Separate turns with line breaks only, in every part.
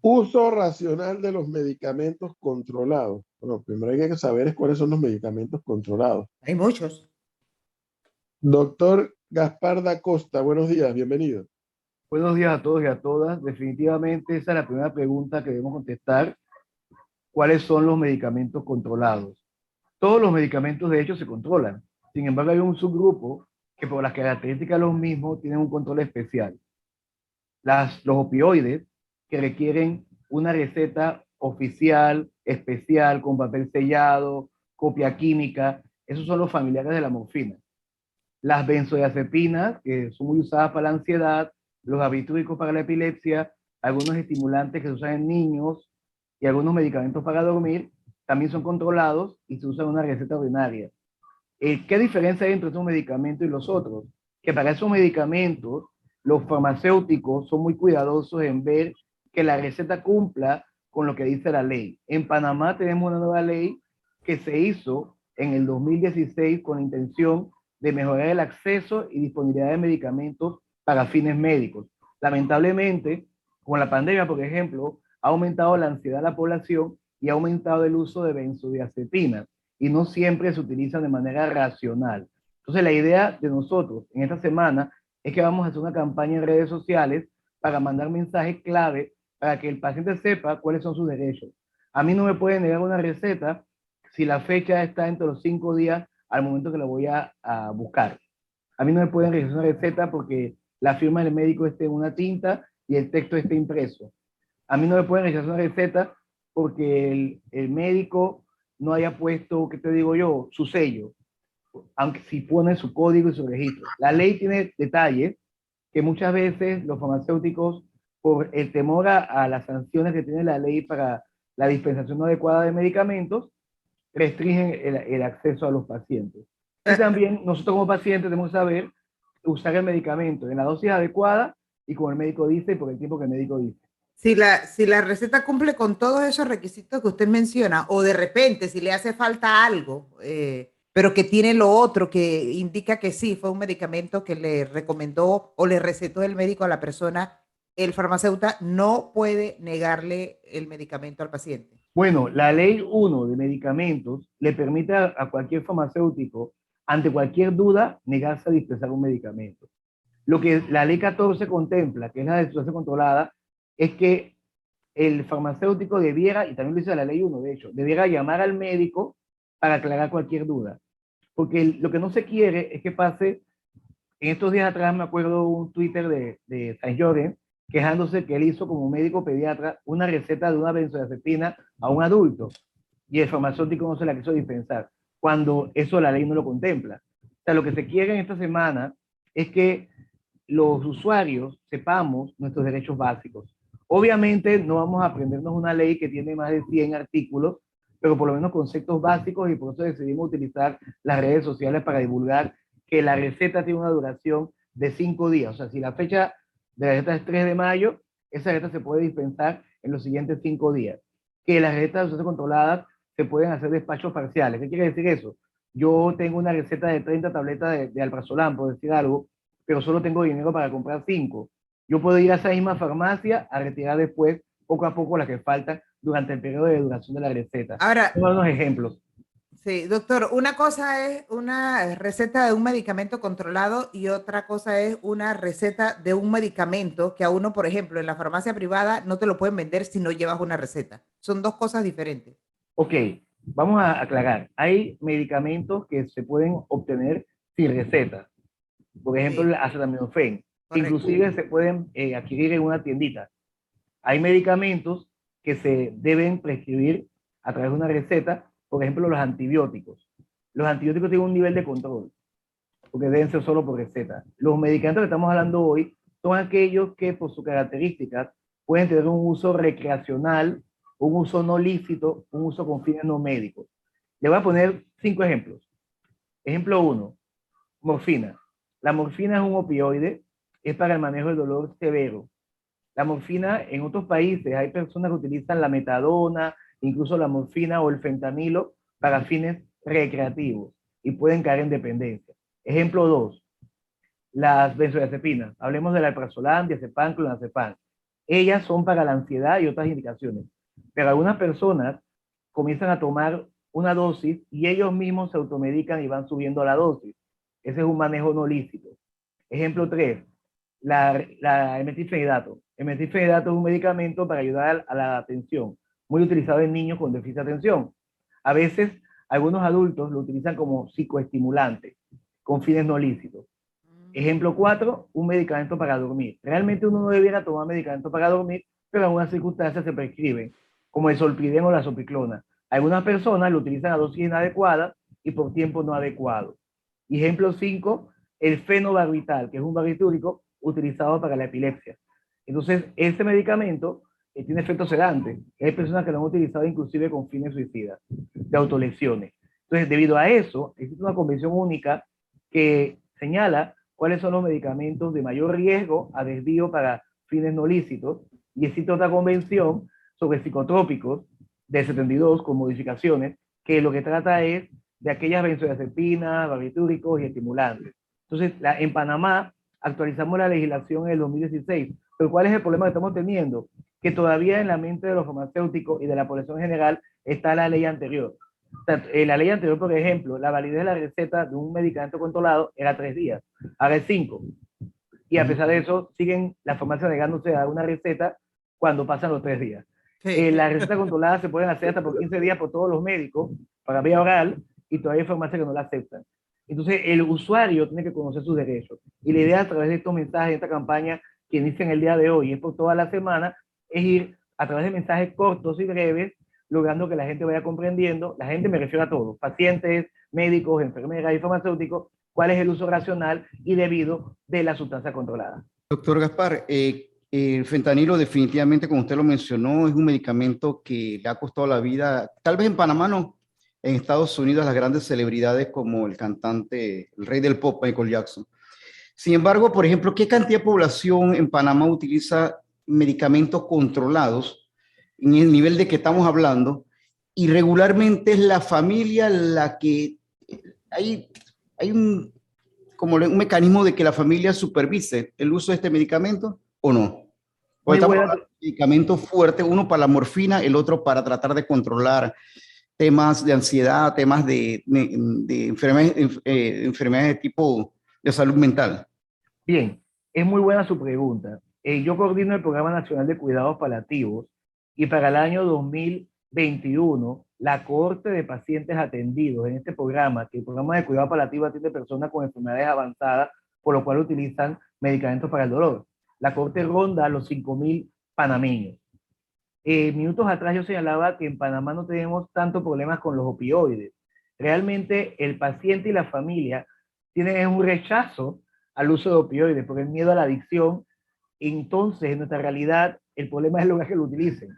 Uso racional de los medicamentos controlados. Bueno, primero hay que saber cuáles son los medicamentos controlados.
Hay muchos.
Doctor Gaspar da Costa, buenos días, bienvenido.
Buenos días a todos y a todas. Definitivamente esa es la primera pregunta que debemos contestar. ¿Cuáles son los medicamentos controlados? Todos los medicamentos de hecho se controlan. Sin embargo, hay un subgrupo que por las características de los mismos tienen un control especial. Los opioides que requieren una receta oficial, especial, con papel sellado, copia química, esos son los familiares de la morfina. Las benzodiazepinas, que son muy usadas para la ansiedad, los barbitúricos para la epilepsia, algunos estimulantes que se usan en niños y algunos medicamentos para dormir, también son controlados y se usan una receta ordinaria. ¿Qué diferencia hay entre esos medicamentos y los otros? Que para esos medicamentos, los farmacéuticos son muy cuidadosos en ver que la receta cumpla con lo que dice la ley. En Panamá tenemos una nueva ley que se hizo en el 2016 con la intención de mejorar el acceso y disponibilidad de medicamentos para fines médicos. Lamentablemente, con la pandemia, por ejemplo, ha aumentado la ansiedad de la población y ha aumentado el uso de benzodiazepinas y no siempre se utilizan de manera racional. Entonces, la idea de nosotros en esta semana es que vamos a hacer una campaña en redes sociales para mandar mensajes clave para que el paciente sepa cuáles son sus derechos. A mí no me pueden negar una receta si la fecha está entre los 5 días al momento que la voy a buscar. A mí no me pueden rechazar una receta porque la firma del médico esté en una tinta y el texto esté impreso. A mí no me pueden rechazar una receta porque el médico no haya puesto, ¿qué te digo yo?, su sello, aunque si pone su código y su registro. La ley tiene detalles que muchas veces los farmacéuticos, por el temor a las sanciones que tiene la ley para la dispensación no adecuada de medicamentos, restringen el acceso a los pacientes. Y también nosotros como pacientes debemos saber usar el medicamento en la dosis adecuada y como el médico dice y por el tiempo que el médico dice.
Si la receta cumple con todos esos requisitos que usted menciona, o de repente si le hace falta algo, pero que tiene lo otro que indica que sí, fue un medicamento que le recomendó o le recetó el médico a la persona, el farmacéutico no puede negarle el medicamento al paciente.
Bueno, la ley 1 de medicamentos le permite a cualquier farmacéutico, ante cualquier duda, negarse a dispensar un medicamento. Lo que la ley 14 contempla, que es la de sustancia controlada, es que el farmacéutico debiera, y también lo dice la ley 1, de hecho, debiera llamar al médico para aclarar cualquier duda. Porque lo que no se quiere es que pase, en estos días atrás me acuerdo un Twitter de Saint Jorgen, quejándose que él hizo como médico pediatra una receta de una benzodiazepina a un adulto y el farmacéutico no se la quiso dispensar, cuando eso la ley no lo contempla. O sea, lo que se quiere en esta semana es que los usuarios sepamos nuestros derechos básicos. Obviamente no vamos a aprendernos una ley que tiene más de 100 artículos, pero por lo menos conceptos básicos y por eso decidimos utilizar las redes sociales para divulgar que la receta tiene una duración de 5 días. O sea, si la fecha de la receta es 3 de mayo, esa receta se puede dispensar en los siguientes 5 días. Que las recetas de sustancias controladas se pueden hacer despachos parciales. ¿Qué quiere decir eso? Yo tengo una receta de 30 tabletas de alprazolam, por decir algo, pero solo tengo dinero para comprar 5. Yo puedo ir a esa misma farmacia a retirar después, poco a poco, las que faltan durante el periodo de duración de la receta.
Ahora,
Tengo unos ejemplos.
sí, doctor, una cosa es una receta de un medicamento controlado y otra cosa es una receta de un medicamento que a uno, por ejemplo, en la farmacia privada no te lo pueden vender si no llevas una receta. Son dos cosas diferentes.
Ok, vamos a aclarar. Hay medicamentos que se pueden obtener sin receta. Por ejemplo,
Sí,
el acetaminofén.
correcto.
Inclusive se pueden adquirir en una tiendita. Hay medicamentos que se deben prescribir a través de una receta, por ejemplo, los antibióticos. Los antibióticos tienen un nivel de control, porque deben ser solo por receta. Los medicamentos que estamos hablando hoy son aquellos que por sus características pueden tener un uso recreacional, un uso no lícito, un uso con fines no médicos. Le voy a poner 5 ejemplos. Ejemplo 1, morfina. La morfina es un opioide, es para el manejo del dolor severo. La morfina, en otros países, hay personas que utilizan la metadona, incluso la morfina o el fentanilo para fines recreativos y pueden caer en dependencia. Ejemplo 2, las benzodiazepinas. Hablemos del alprazolam, diazepam, clonazepam. Ellas son para la ansiedad y otras indicaciones. Pero algunas personas comienzan a tomar una dosis y ellos mismos se automedican y van subiendo la dosis. Ese es un manejo no lícito. Ejemplo 3, la metilfenidato. El metilfenidato es un medicamento para ayudar a la atención, muy utilizado en niños con déficit de atención. A veces, algunos adultos lo utilizan como psicoestimulante, con fines no lícitos. Ejemplo 4, un medicamento para dormir. Realmente uno no debiera tomar medicamentos para dormir, pero en algunas circunstancias se prescriben, como el solpidem o la sopiclona. Algunas personas lo utilizan a dosis inadecuadas y por tiempo no adecuado. Ejemplo 5, el fenobarbital, que es un barbitúrico utilizado para la epilepsia. Entonces, este medicamento tiene efectos sedantes. Hay personas que lo han utilizado inclusive con fines suicidas, de autolesiones. Entonces, debido a eso, existe una convención única que señala cuáles son los medicamentos de mayor riesgo a desvío para fines no lícitos, y existe otra convención sobre psicotrópicos de 72 con modificaciones, que lo que trata es de aquellas benzodiazepinas, barbitúricos y estimulantes. Entonces, en Panamá actualizamos la legislación en el 2016, pero ¿cuál es el problema que estamos teniendo? Que todavía en la mente de los farmacéuticos y de la población general está la ley anterior. O sea, la ley anterior, por ejemplo, la validez de la receta de un medicamento controlado era 3 días, ahora es 5. Y a pesar de eso, siguen las farmacias negándose a dar una receta cuando pasan los 3 días.
Sí.
Las recetas controladas se pueden hacer hasta por 15 días por todos los médicos para vía oral, y todavía hay farmacias que no la aceptan. Entonces, el usuario tiene que conocer sus derechos. Y la idea a través de estos mensajes, de esta campaña que inicia en el día de hoy, es por toda la semana, es ir a través de mensajes cortos y breves, logrando que la gente vaya comprendiendo, la gente me refiero a todos, pacientes, médicos, enfermeras y farmacéuticos, cuál es el uso racional y debido de la sustancia controlada.
Doctor Gaspar, el fentanilo definitivamente, como usted lo mencionó, es un medicamento que le ha costado la vida, tal vez en Panamá no, en Estados Unidos, a las grandes celebridades como el cantante, el rey del pop, Michael Jackson. Sin embargo, por ejemplo, ¿qué cantidad de población en Panamá utiliza medicamentos controlados en el nivel de que estamos hablando? Y regularmente es la familia la que hay un, como un mecanismo de que la familia supervise el uso de este medicamento, ¿o no? O estamos hablando de medicamentos fuertes, uno para la morfina, el otro para tratar de controlar temas de ansiedad, temas de enfermedades de tipo de salud mental.
Bien, es muy buena su pregunta. Yo coordino el Programa Nacional de Cuidados Paliativos, y para el año 2021, la cohorte de pacientes atendidos en este programa, que el programa de cuidado paliativo atiende personas con enfermedades avanzadas, por lo cual utilizan medicamentos para el dolor. La cohorte ronda los 5.000 panameños. Minutos atrás yo señalaba que en Panamá no tenemos tantos problemas con los opioides. Realmente el paciente y la familia tienen un rechazo al uso de opioides por el miedo a la adicción. Entonces, en nuestra realidad, el problema es lograr que lo utilicen.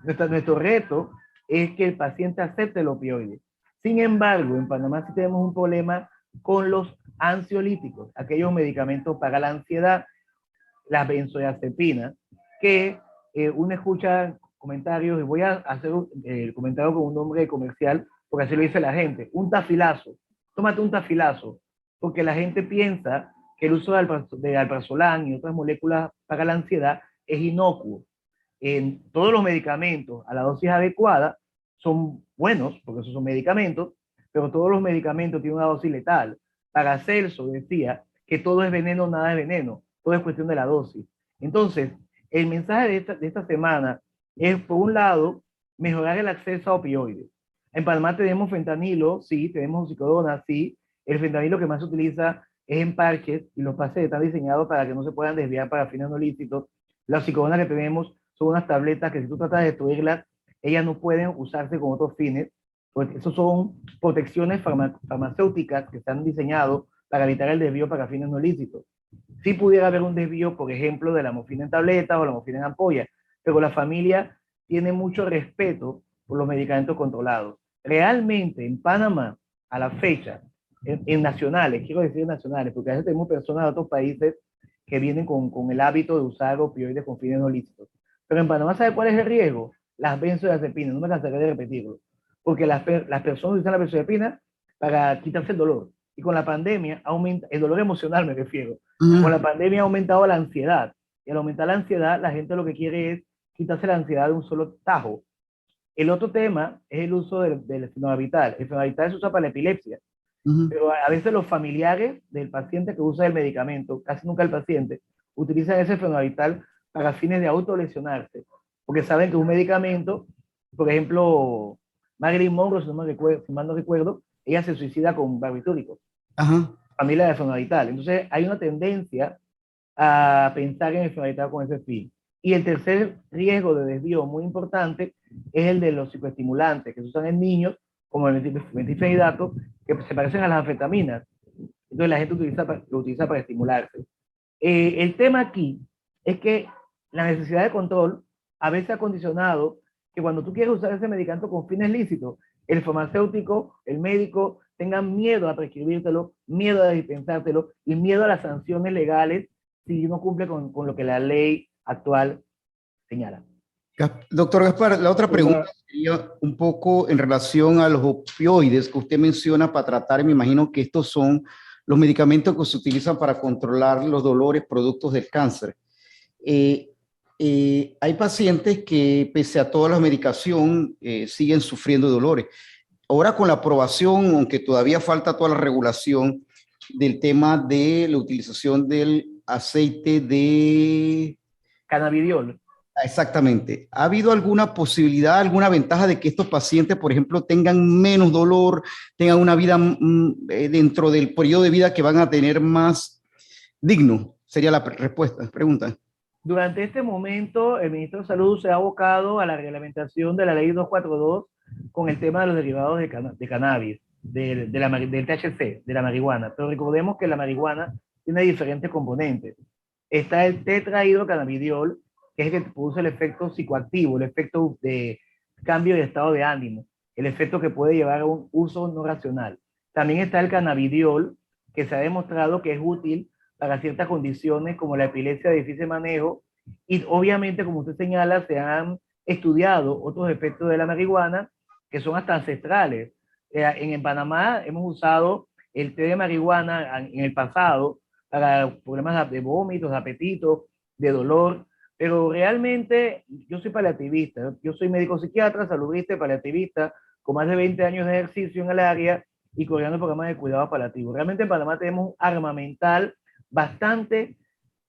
Nuestro reto es que el paciente acepte el opioide. Sin embargo, en Panamá sí tenemos un problema con los ansiolíticos, aquellos medicamentos para la ansiedad, las benzodiazepinas, que uno escucha comentarios, y voy a hacer el comentario con un nombre comercial, porque así lo dice la gente: un tafilazo, tómate un tafilazo, porque la gente piensa que el uso de alprazolam y otras moléculas para la ansiedad es inocuo. En todos los medicamentos a la dosis adecuada son buenos, porque esos son medicamentos, pero todos los medicamentos tienen una dosis letal. Paracelso decía que todo es veneno, nada es veneno, todo es cuestión de la dosis. Entonces, el mensaje de esta semana es, por un lado, mejorar el acceso a opioides. En Panamá tenemos fentanilo, sí, tenemos oxicodona, sí. El fentanilo que más se utiliza es en parches, y los parches están diseñados para que no se puedan desviar para fines no lícitos. La oxicodona que tenemos son unas tabletas que, si tú tratas de destruirlas, ellas no pueden usarse con otros fines, porque esos son protecciones farmacéuticas que están diseñadas para evitar el desvío para fines no lícitos. Sí pudiera haber un desvío, por ejemplo, de la morfina en tabletas o la morfina en ampolla, pero la familia tiene mucho respeto por los medicamentos controlados. Realmente en Panamá, a la fecha, en nacionales, quiero decir nacionales, porque a veces tenemos personas de otros países que vienen con el hábito de usar opioides con fines no lícitos. Pero en Panamá, ¿sabe cuál es el riesgo? Las benzodiazepinas, no me cansaré de repetirlo, porque las personas usan la benzodiazepina para quitarse el dolor. Y con la pandemia aumenta, el dolor emocional me refiero, con la pandemia ha aumentado la ansiedad. y al aumentar la ansiedad, la gente lo que quiere es quitarse la ansiedad de un solo tajo. El otro tema es el uso del fenobarbital. El fenobarbital se usa para la epilepsia,
Ujú.
pero a veces los familiares del paciente que usa el medicamento, casi nunca el paciente, utilizan ese fenobarbital para fines de autolesionarse, porque saben que un medicamento, por ejemplo, Marilyn Monroe, si mal no recuerdo, ella se suicida con barbitúricos,
Ajá.
familia de fenobarbital. Entonces hay una tendencia a pensar en el fenobarbital con ese fin. Y el tercer riesgo de desvío muy importante es el de los psicoestimulantes que se usan en niños, como el metilfenidato, que se parecen a las anfetaminas. Entonces la gente lo utiliza para estimularse. El tema aquí es que la necesidad de control a veces ha condicionado que cuando tú quieres usar ese medicamento con fines lícitos, el farmacéutico, el médico, tengan miedo a prescribírtelo, miedo a dispensártelo y miedo a las sanciones legales si no cumple con lo que la ley actual señala.
Doctor Gaspar, la otra pregunta
Una-
sería un poco en relación a los opioides que usted menciona para tratar. Me imagino que estos son los medicamentos que se utilizan para controlar los dolores productos del cáncer. Eh, Hay pacientes que, pese a toda la medicación, siguen sufriendo dolores. Ahora, con la aprobación, aunque todavía falta toda la regulación del tema de la utilización del aceite de...
Cannabidiol.
Exactamente. ¿Ha habido alguna posibilidad, alguna ventaja de que estos pacientes, por ejemplo, tengan menos dolor, tengan una vida dentro del periodo de vida que van a tener más digno? Sería la respuesta, pregunta.
Durante este momento, el ministro de Salud se ha abocado a la reglamentación de la ley 242 con el tema de los derivados de cannabis, del THC, de la marihuana. Pero recordemos que la marihuana tiene diferentes componentes. Está el tetrahidrocannabidiol, que es el que produce el efecto psicoactivo, el efecto de cambio de estado de ánimo, el efecto que puede llevar a un uso no racional. También está el cannabidiol, que se ha demostrado que es útil para ciertas condiciones como la epilepsia de difícil manejo, y obviamente, como usted señala, se han estudiado otros efectos de la marihuana que son hasta ancestrales. En Panamá hemos usado el té de marihuana en el pasado para problemas de vómitos, de apetito, de dolor, pero realmente yo soy paliativista, yo soy médico psiquiatra, saludista y paliativista, con más de 20 años de ejercicio en el área y coordinando programas de cuidado paliativo. Realmente en Panamá tenemos un armamental bastante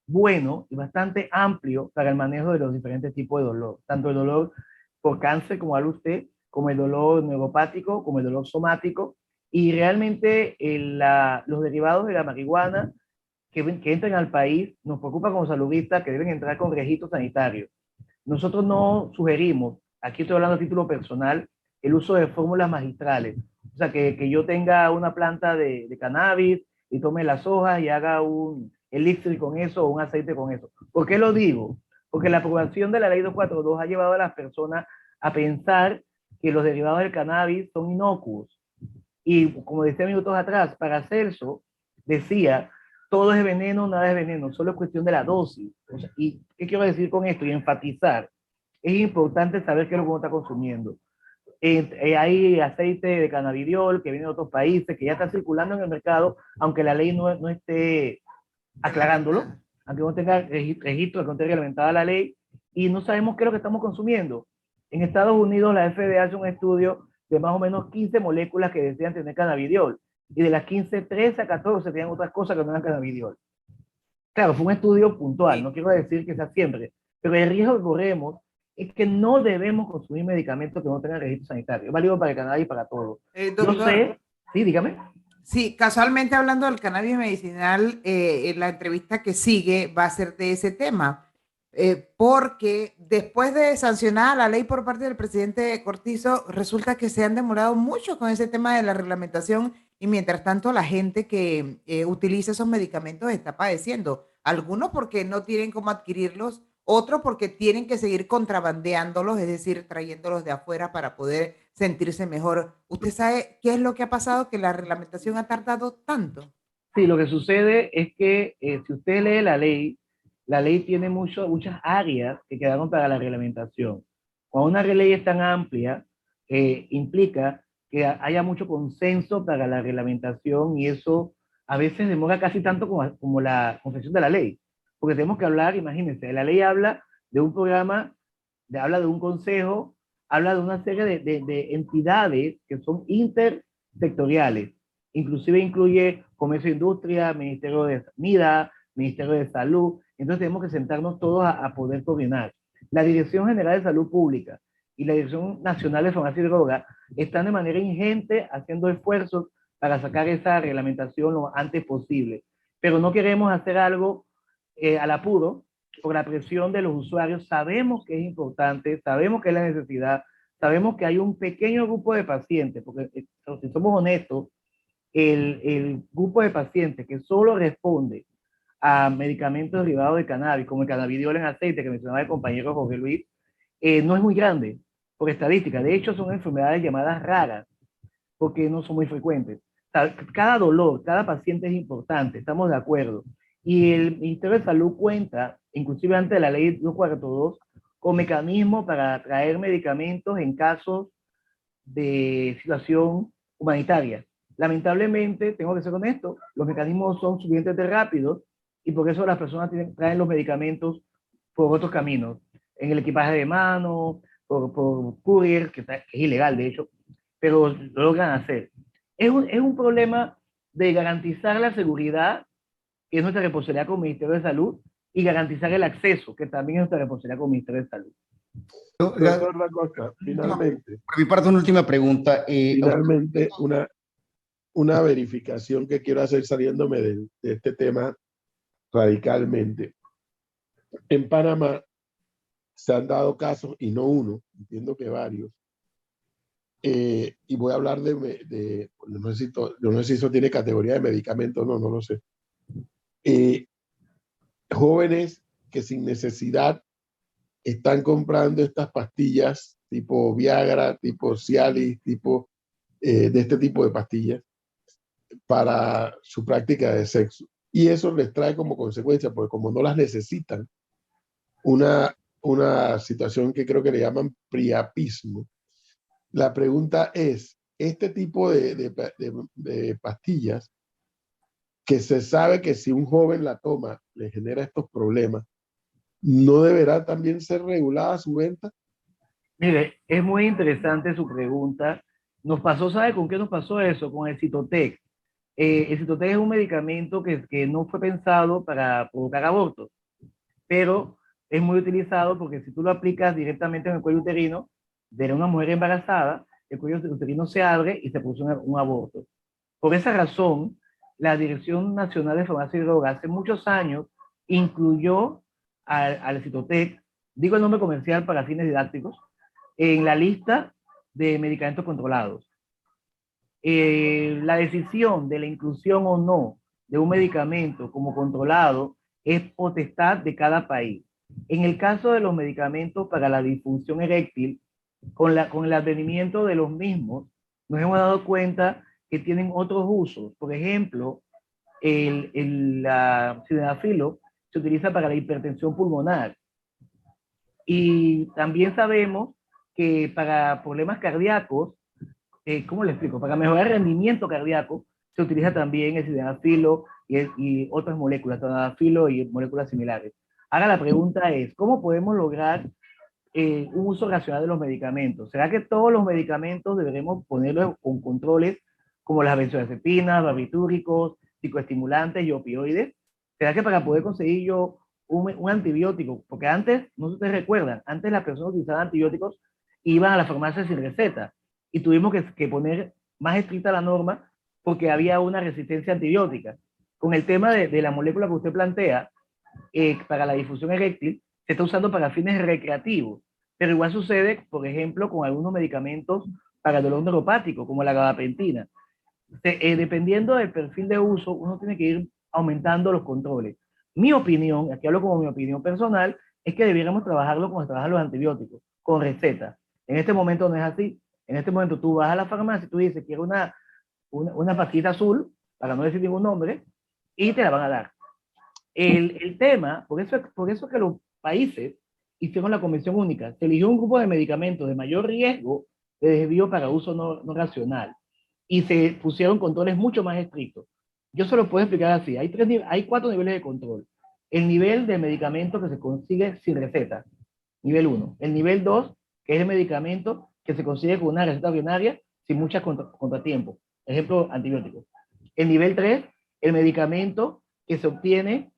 bueno y bastante amplio para el manejo de los diferentes tipos de dolor, tanto el dolor por cáncer, como habla usted, como el dolor neuropático, como el dolor somático, y realmente los derivados de la marihuana que entren al país nos preocupa como saludistas que deben entrar con registro sanitario. Nosotros no sugerimos, aquí estoy hablando a título personal, el uso de fórmulas magistrales. O sea, que yo tenga una planta de cannabis y tome las hojas y haga un elixir con eso o un aceite con eso. ¿Por qué lo digo? Porque la aprobación de la ley 242 ha llevado a las personas a pensar que los derivados del cannabis son inocuos. Y como decía minutos atrás, para Celso decía, todo es veneno, nada es veneno, solo es cuestión de la dosis. O sea, ¿y qué quiero decir con esto? Y enfatizar, es importante saber qué es lo que uno está consumiendo. Hay aceite de cannabidiol que viene de otros países, que ya está circulando en el mercado, aunque la ley no esté aclarándolo, aunque no tenga registro, que no esté reglamentada la ley, y no sabemos qué es lo que estamos consumiendo. En Estados Unidos la FDA hace un estudio de más o menos 15 moléculas que decían tener cannabidiol, y de las 15, 13 a 14 tenían otras cosas que no eran cannabidiol. Claro, fue un estudio puntual, no quiero decir que sea siempre, pero el riesgo que corremos es que no debemos consumir medicamentos que no tengan registro sanitario. Es válido para el cannabis y para todo. Yo sé, sí, dígame.
Sí, casualmente hablando del cannabis medicinal, la entrevista que sigue va a ser de ese tema, porque después de sancionada la ley por parte del presidente Cortizo, resulta que se han demorado mucho con ese tema de la reglamentación y mientras tanto la gente que utiliza esos medicamentos está padeciendo, algunos porque no tienen cómo adquirirlos, otros porque tienen que seguir contrabandeándolos, es decir, trayéndolos de afuera para poder sentirse mejor. ¿Usted sabe qué es lo que ha pasado que la reglamentación ha tardado tanto?
Sí, lo que sucede es que si usted lee la ley tiene muchas áreas que quedaron para la reglamentación. Cuando una ley es tan amplia, implica que haya mucho consenso para la reglamentación y eso a veces demora casi tanto como la confección de la ley. porque tenemos que hablar, imagínense, la ley habla de un programa, habla de un consejo, habla de una serie de entidades que son intersectoriales, inclusive incluye Comercio e Industria, Ministerio de Sanidad, Ministerio de Salud, entonces tenemos que sentarnos todos a poder coordinar. La Dirección General de Salud Pública y la Dirección Nacional de Farmacia y Droga están de manera ingente haciendo esfuerzos para sacar esa reglamentación lo antes posible, pero no queremos hacer algo al apuro por la presión de los usuarios. Sabemos que es importante, sabemos que es la necesidad, sabemos que hay un pequeño grupo de pacientes, porque si somos honestos, el grupo de pacientes que solo responde a medicamentos derivados de cannabis, como el cannabidiol en aceite que mencionaba el compañero Jorge Luis, no es muy grande por estadística. De hecho, son enfermedades llamadas raras, porque no son muy frecuentes. O sea, cada dolor, cada paciente es importante, estamos de acuerdo. Y el Ministerio de Salud cuenta, inclusive ante la ley 242, con mecanismos para traer medicamentos en casos de situación humanitaria. Lamentablemente, tengo que ser honesto, los mecanismos son suficientemente rápidos y por eso las personas traen los medicamentos por otros caminos, en el equipaje de mano, por courier, que es ilegal de hecho, pero lo logran hacer. Es un problema de garantizar la seguridad, que es nuestra responsabilidad como Ministerio de Salud, y garantizar el acceso, que también es nuestra responsabilidad como Ministerio de Salud.
Doctor Dacosta, finalmente,
Por mi parte, una última pregunta.
finalmente una verificación que quiero hacer saliéndome de este tema radicalmente. En Panamá se han dado casos, y no uno, entiendo que varios, y voy a hablar no sé si eso tiene categoría de medicamento, no lo sé. Jóvenes que sin necesidad están comprando estas pastillas tipo Viagra, tipo Cialis, de este tipo de pastillas para su práctica de sexo. Y eso les trae como consecuencia, porque como no las necesitan, una situación que creo que le llaman priapismo. La pregunta es, este tipo de pastillas, que se sabe que si un joven la toma, le genera estos problemas, ¿no deberá también ser regulada su venta?
Mire, es muy interesante su pregunta. Nos pasó, ¿sabe con qué nos pasó eso? Con el Citotec. El Citotec es un medicamento que no fue pensado para provocar abortos, pero es muy utilizado porque si tú lo aplicas directamente en el cuello uterino de una mujer embarazada, el cuello uterino se abre y se produce un aborto. Por esa razón, la Dirección Nacional de Farmacia y Droga hace muchos años incluyó al Citotec, digo el nombre comercial para fines didácticos, en la lista de medicamentos controlados. La decisión de la inclusión o no de un medicamento como controlado es potestad de cada país. En el caso de los medicamentos para la disfunción eréctil, con el advenimiento de los mismos, nos hemos dado cuenta que tienen otros usos. Por ejemplo, la sildenafilo se utiliza para la hipertensión pulmonar. Y también sabemos que para problemas cardíacos, ¿cómo le explico? Para mejorar el rendimiento cardíaco, se utiliza también el sildenafilo y otras moléculas, tadalafilo y moléculas similares. Ahora la pregunta es, ¿cómo podemos lograr un uso racional de los medicamentos? ¿Será que todos los medicamentos deberemos ponerlos con controles como las benzodiazepinas, barbitúricos, psicoestimulantes y opioides? ¿Será que para poder conseguir yo un antibiótico? Porque antes, no sé si ustedes recuerdan, antes las personas utilizaban antibióticos, iban a la farmacia sin receta y tuvimos que poner más estricta la norma porque había una resistencia antibiótica. Con el tema de la molécula que usted plantea, para la difusión eréctil, se está usando para fines recreativos, pero igual sucede, por ejemplo, con algunos medicamentos para el dolor neuropático, como la gabapentina. Dependiendo del perfil de uso, uno tiene que ir aumentando los controles. Mi opinión, aquí hablo como mi opinión personal, es que debiéramos trabajarlo como se trabajan los antibióticos, con receta. En este momento no es así. En este momento tú vas a la farmacia y tú dices, quiero una pastilla azul, para no decir ningún nombre, y te la van a dar. El tema, por eso que los países hicieron la Convención Única, se eligió un grupo de medicamentos de mayor riesgo de desvío para uso no racional y se pusieron controles mucho más estrictos. Yo se lo puedo explicar así, hay 4 niveles de control. el nivel de medicamento que se consigue sin receta, nivel 1. El nivel 2, que es el medicamento que se consigue con una receta ordinaria sin muchos contratiempos. Ejemplo, antibióticos. El nivel 3, el medicamento que se obtiene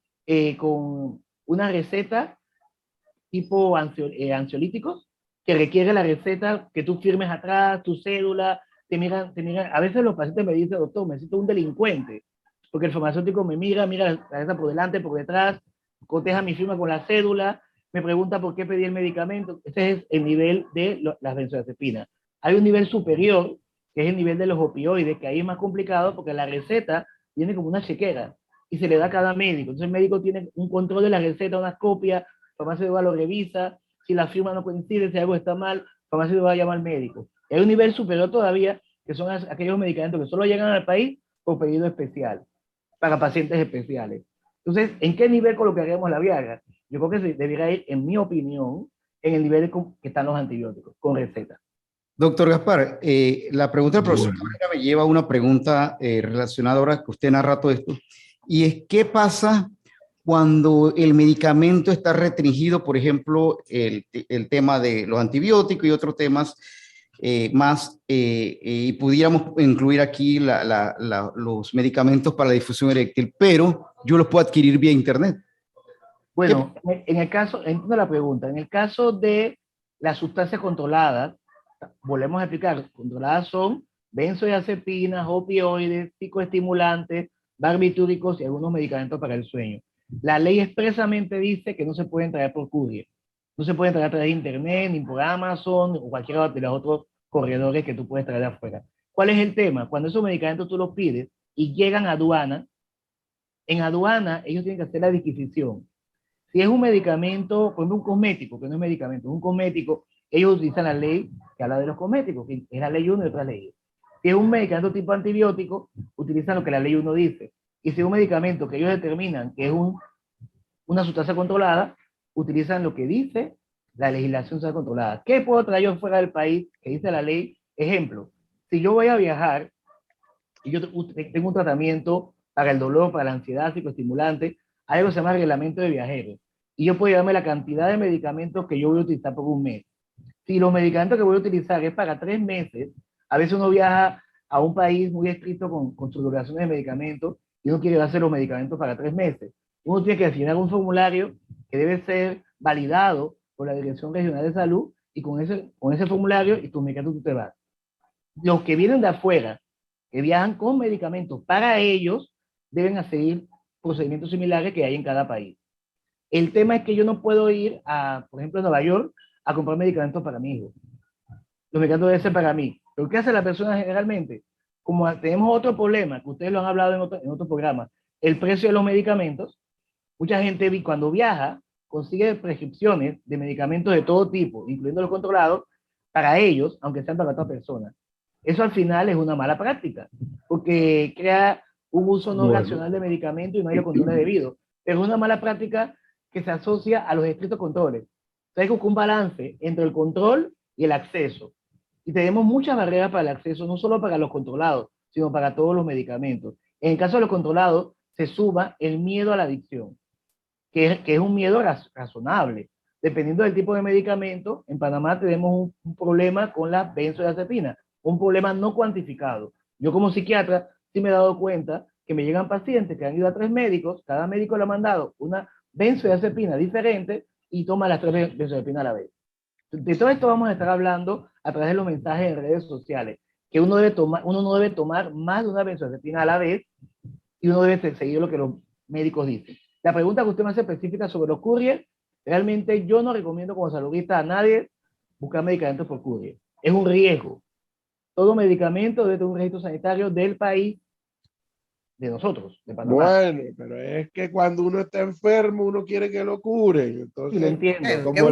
con una receta tipo ansiolíticos, que requiere la receta que tú firmes atrás, tu cédula, te miran. A veces los pacientes me dicen, doctor, me siento un delincuente, porque el farmacéutico me mira la receta por delante, por detrás, coteja mi firma con la cédula, me pregunta por qué pedí el medicamento. Ese es el nivel de las benzodiazepinas. Hay un nivel superior, que es el nivel de los opioides, que ahí es más complicado porque la receta viene como una chequera y se le da a cada médico. Entonces el médico tiene un control de la receta, unas copias, farmacéutico lo revisa, si la firma no coincide, si algo está mal, farmacéutico va a llamar al médico. Hay un nivel superior todavía, que son aquellos medicamentos que solo llegan al país por pedido especial, para pacientes especiales. Entonces, ¿en qué nivel colocaríamos la Viagra? Yo creo que se debería ir, en mi opinión, en el nivel que están los antibióticos, con receta.
Doctor Gaspar, la pregunta del profesor Cabrera me lleva a una pregunta relacionada ahora que usted narra todo esto, y es, ¿qué pasa cuando el medicamento está restringido? Por ejemplo, el tema de los antibióticos y otros temas más, y pudiéramos incluir aquí los medicamentos para la difusión eréctil, pero yo los puedo adquirir vía internet.
Bueno, en el caso, entiendo la pregunta, en el caso de las sustancias controladas, volvemos a explicar, controladas son benzodiazepinas, opioides, psicoestimulantes, barbitúricos y algunos medicamentos para el sueño. La ley expresamente dice que no se pueden traer por courier. No se pueden traer a través de internet, ni por Amazon, o cualquiera de los otros corredores que tú puedes traer de afuera. ¿Cuál es el tema? Cuando esos medicamentos tú los pides y llegan a aduana, en aduana ellos tienen que hacer la disquisición. Si es un medicamento, por ejemplo, un cosmético, que no es medicamento, es un cosmético, ellos utilizan la ley que habla de los cosméticos, que es la ley 1 y otra ley. Si es un medicamento tipo antibiótico, utilizan lo que la ley 1 dice. Y si es un medicamento que ellos determinan que es una sustancia controlada, utilizan lo que dice la legislación sustancia controlada. ¿Qué puedo traer yo fuera del país que dice la ley? Ejemplo, si yo voy a viajar y yo tengo un tratamiento para el dolor, para la ansiedad, psicoestimulante, hay algo que se llama reglamento de viajeros. Y yo puedo llevarme la cantidad de medicamentos que yo voy a utilizar por un mes. Si los medicamentos que voy a utilizar es para 3 meses, a veces uno viaja a un país muy estricto con sus duraciones de medicamentos y uno quiere llevarse los medicamentos para 3 meses. Uno tiene que asignar un formulario que debe ser validado por la Dirección Regional de Salud y con ese formulario y tus medicamentos tú te vas. Los que vienen de afuera, que viajan con medicamentos para ellos, deben seguir procedimientos similares que hay en cada país. El tema es que yo no puedo ir por ejemplo, a Nueva York a comprar medicamentos para mi hijo. Los medicamentos deben ser para mí. Pero ¿qué hace la persona generalmente? Como tenemos otro problema, que ustedes lo han hablado en otro programa, el precio de los medicamentos, mucha gente cuando viaja consigue prescripciones de medicamentos de todo tipo, incluyendo los controlados, para ellos, aunque sean para otra persona. Eso al final es una mala práctica, porque crea un uso no racional de medicamentos y no hay los controles debidos. Pero es una mala práctica que se asocia a los estrictos controles. Entonces hay un balance entre el control y el acceso. Y tenemos muchas barreras para el acceso, no solo para los controlados, sino para todos los medicamentos. En el caso de los controlados, se suma el miedo a la adicción, que es un miedo razonable. Dependiendo del tipo de medicamento, en Panamá tenemos un problema con la benzodiazepina, un problema no cuantificado. Yo como psiquiatra sí me he dado cuenta que me llegan pacientes que han ido a 3 médicos, cada médico le ha mandado una benzodiazepina diferente y toma las 3 benzodiazepinas a la vez. De todo esto vamos a estar hablando a través de los mensajes en redes sociales, que uno no debe tomar más de una benzodiazepina a la vez y uno debe seguir lo que los médicos dicen. La pregunta que usted me hace específica sobre los courier, realmente yo no recomiendo como saludista a nadie buscar medicamentos por courier. Es un riesgo. Todo medicamento debe tener un registro sanitario del país de nosotros, de Panamá.
Bueno, pero es que cuando uno está enfermo, uno quiere que lo curen. Entonces,
sí, lo entiendo.
como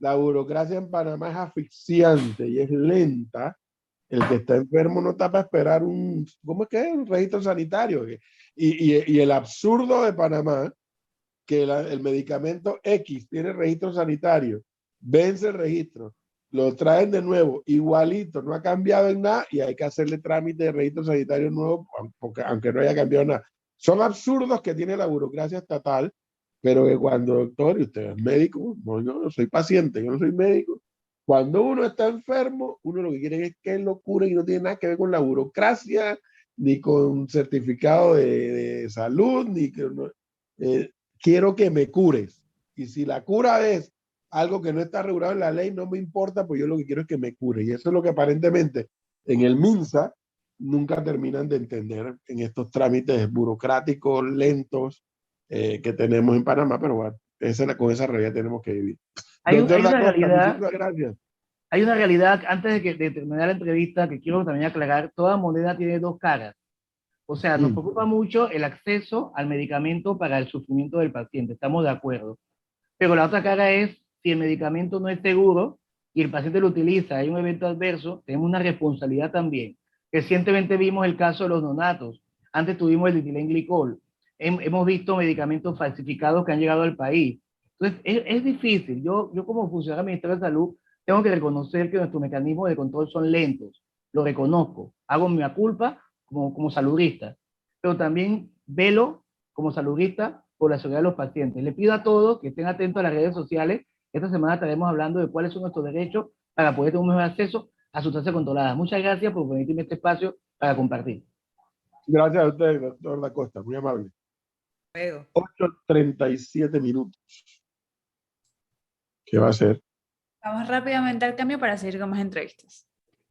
la burocracia en Panamá es asfixiante y es lenta, el que está enfermo no está para esperar ¿cómo es que es? Un registro sanitario. Y el absurdo de Panamá, que el medicamento X tiene registro sanitario, vence el registro, lo traen de nuevo, igualito, no ha cambiado en nada y hay que hacerle trámite de registro sanitario nuevo, aunque no haya cambiado nada. son absurdos que tiene la burocracia estatal, pero que cuando, doctor, y usted es médico, no, yo no soy paciente, yo no soy médico. Cuando uno está enfermo, uno lo que quiere es que lo cure y no tiene nada que ver con la burocracia, ni con certificado de salud, ni que no, quiero que me cures. Y si la cura es algo que no está regulado en la ley, no me importa, pues yo lo que quiero es que me cure. Y eso es lo que aparentemente en el MINSA nunca terminan de entender en estos trámites burocráticos lentos que tenemos en Panamá, pero bueno, con esa realidad tenemos que vivir. Doctor
Hay una
Da Costa,
realidad,
muchísimas gracias.
hay una realidad, antes de terminar la entrevista, que quiero también aclarar, toda moneda tiene dos caras. O sea, nos preocupa mucho el acceso al medicamento para el sufrimiento del paciente, estamos de acuerdo. Pero la otra cara es, si el medicamento no es seguro y el paciente lo utiliza, hay un evento adverso, tenemos una responsabilidad también. Recientemente vimos el caso de los nonatos, antes tuvimos el etilenglicol, hemos visto medicamentos falsificados que han llegado al país. Entonces, es difícil. Yo como funcionario del Ministerio de Salud tengo que reconocer que nuestros mecanismos de control son lentos, lo reconozco, hago mi culpa como saludista, pero también velo como saludista por la seguridad de los pacientes. Le pido a todos que estén atentos a las redes sociales. Esta semana estaremos hablando de cuáles son nuestros derechos para poder tener un mejor acceso a sustancias controladas. Muchas gracias por permitirme este espacio para compartir.
Gracias a usted, doctor Da Costa, muy amable.
Luego.
8:37 minutos. ¿Qué va a hacer?
Vamos rápidamente al cambio para seguir con más entrevistas.